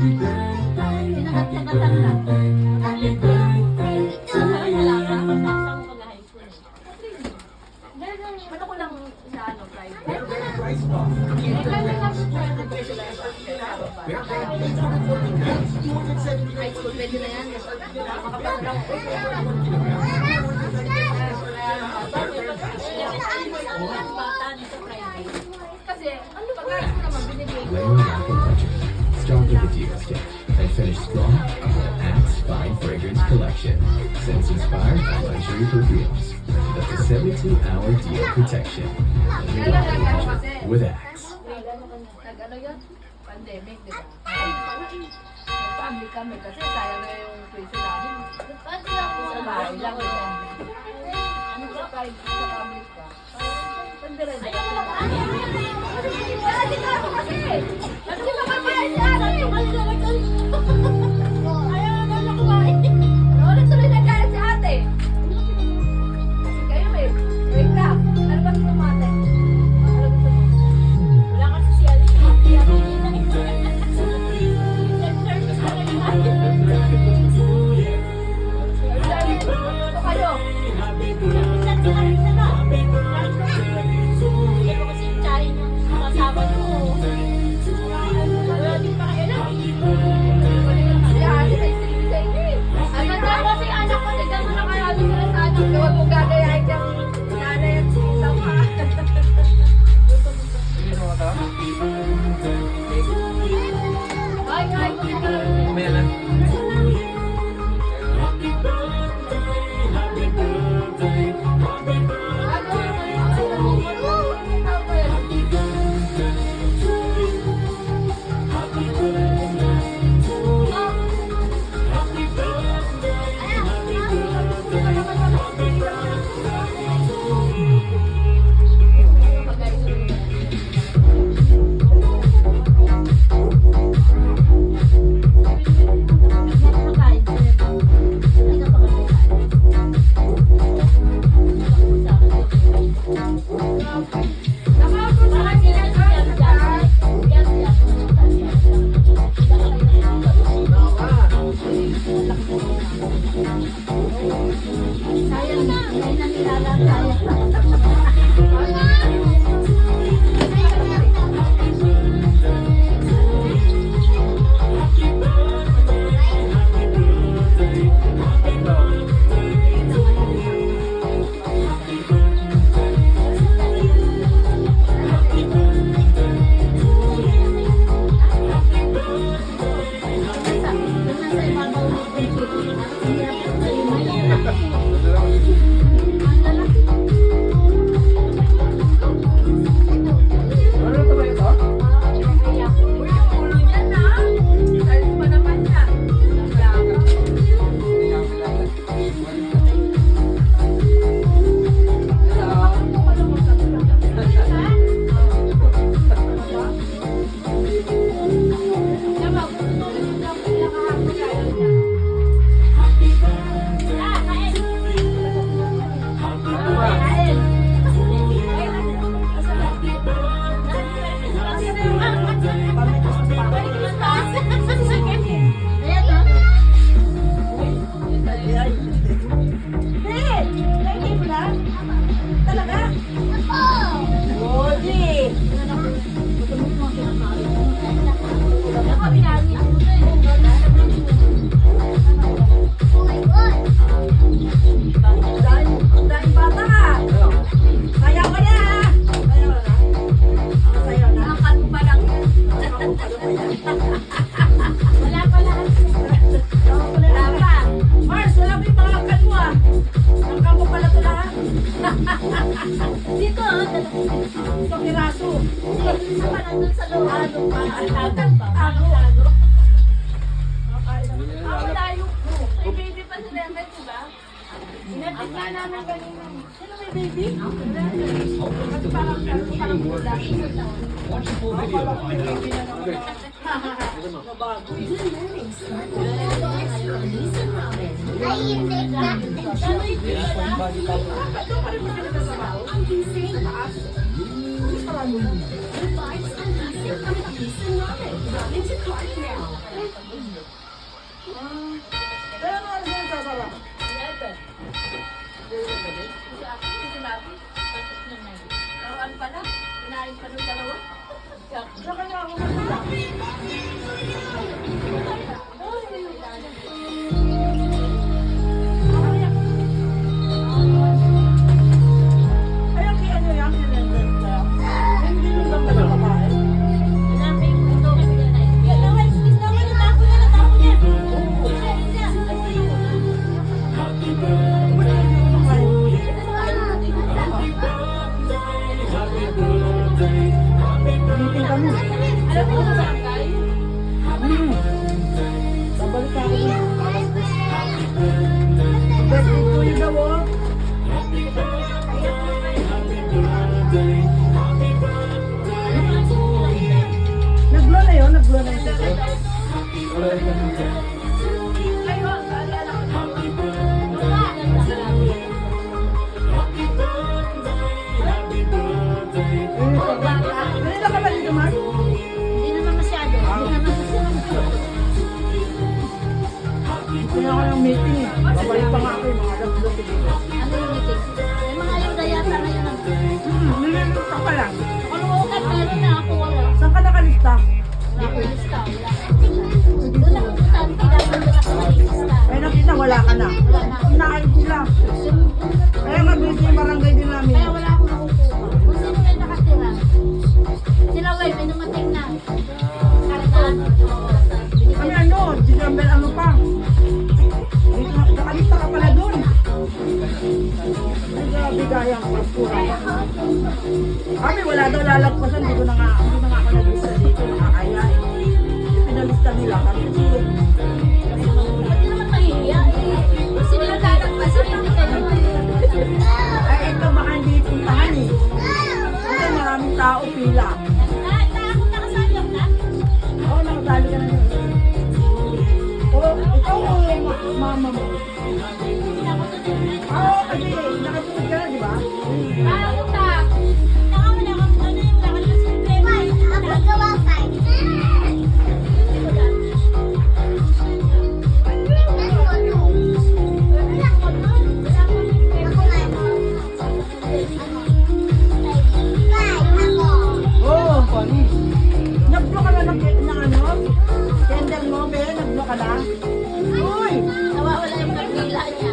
Sinagat-sagatan na. Ano ko lang sa ano, private? High school, pwede na yan. Kasi, ano pag-ayos ko naman, binibigay ko. Start with the deal stick and finish strong with the Axe Fine Fragrance Collection. Since inspired by luxury perfumes, that's a 72-hour deal protection. With Axe. Nag-ano yun? Pandemic, di ba? Nag-family kami kasi sayang na yung tuition namin. Sa bahay lang. Ano ka kahit sa family ka? Pandemic. Wala din ako kasi! Kasi makapayan si ate! Ayaw na lang kumain. Tuloy na kaya si ate. Kasi kayo eh. Wait ka. Ano ba gusto mo ate? Ano gusto mo? Wala kasi si ate. Ito kayo. Huwag mo gagayahin yung nanay at sitaw ha. Ay, ay, Mamaya na. Dito, ito piraso. Isa pa nandun sa loob. Ano pa? Tago. Ako tayo. May baby pa si Lemet, diba? Inatik na namin kanina. Sino may baby? Kasi parang mula. Watch the full video to find out. Vibes and music from Peace and Ramen. Ramen to Clark now. Kaya nga ano yung sasara? Siyempre. Si Mati. Laruan pa na. Kinain pa nung dalawa. Sa kanya ako masaya. Ay, ang kaya nyo yan, sinendel ka. Hindi nyo lang ba ng babae? Hindi kami. Alam mo sa barangay? Babalik ako. Birthday ko yun daw, oh. Nag-blow na yun? Nag-blow na yun siya. Ayun, alala ko. Kanina ka ba dito, Mark? Hindi naman masyado. Hindi naman masyado. Kaya ako ng meeting eh. Babalik pa nga ako yung mga alas 12 dito. Ano yung meeting? May mga ayuda yata ngayon ang Nililito ka pa lang. kaluokan. Meron na ako wala. Saan ka nakalista? Wala akong lista. Wala. Doon ako butante. Dapat doon ako nalilista. Kaya nakita wala ka na. Wala na. Inaayos sila. Kaya nga busy yung barangay din namin. Kaya wala akong nakukuha. Kung sino may nakatira. Sila way, may dumating na. Kartaan. Kami ano, December ano pa. Nakalista ka pala doon. Nagbigayan ko, pura. Kami wala daw lalagpasan, hindi na nga ako nag-lista dito, nakakaya eh. Pinalista nila kami. Hindi naman mahihiya. Sino yung lalagpasin? Hindi kayo. Ay, ito baka hindi puntahan eh. Kasi maraming tao pila. Ako nakasalyok na. Oo, nakasali ka na yun. Oo, ikaw o mama mo? Oo, kasi nakasunod ka na, di ba? Ako ta. Nakawala ako. Ano yung lakad na sistema? Nakagawa pa. Oo, funny. Nag-block ka na ng ano? Tender mo, be? Nag-block ka na? Uy! Nawawala yung kandila niya.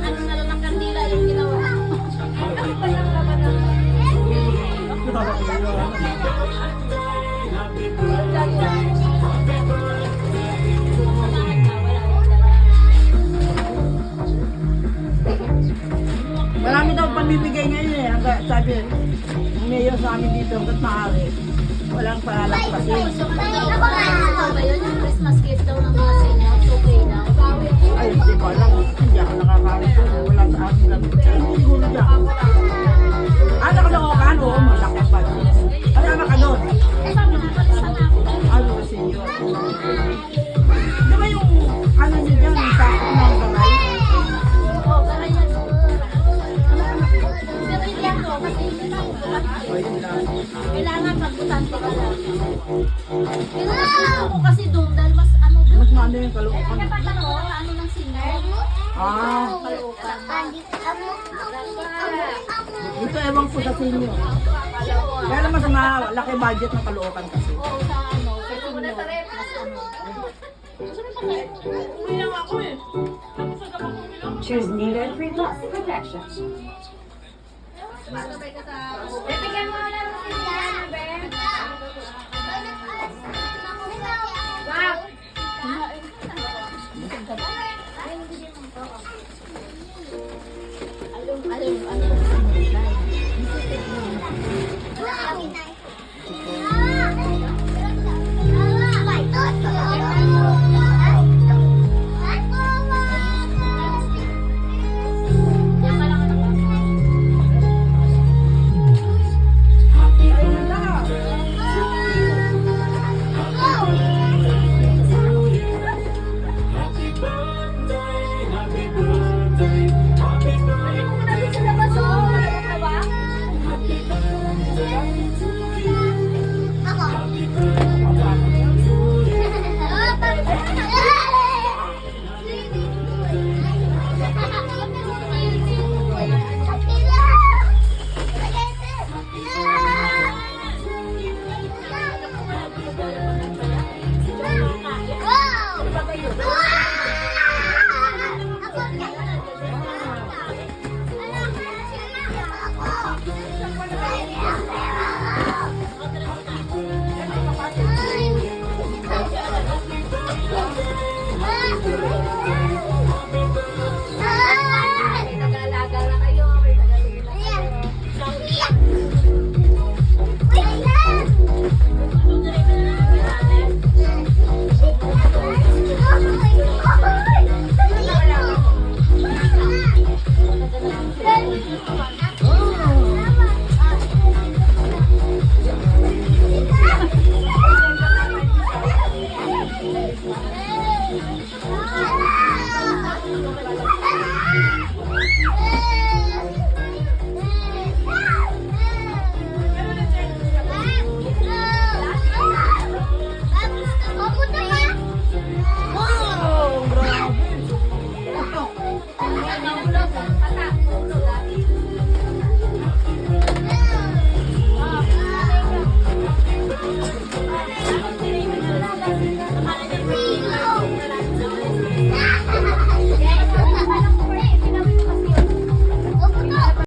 Ano na lang ang kandila yung ginawa. Ano pa lang naman ang... Marami daw pamimigay ngayon eh. Hanggang sabi, yung mayor sa amin dito, hanggat maaari. Walang palalagpasin. So, ano ba yun? Yung Christmas gift daw ng mga senior. Okay na. Ay, hindi ko alam. Hindi ako nakakalit. Wala sa akin lang. Ay, hindi siguro dyan. Ah, nakalookan? Oo, malaki pa. Kasama ka doon. Sabi na, palista na ako. Ano ba senior? Di ba yung ano niyo dyan, yung sakot ng baray? Oo, kaya yan. Pero hindi ako kasi hindi na ako butante. O, yun lang. Kailangan magbutante ka lang. Pero mas gusto ko kasi doon dahil mas ano doon. Mas maano yung kalookan. Ano ng senior? Ah, Kalookan. ito ewan ko sa senior. Kaya naman sa malaki budget ng kalookan kasi. Oo, sa ano, sa senior. Mas ano. Choose Nido 3 Plus Protection. Bibigyan mo na ng senior, be.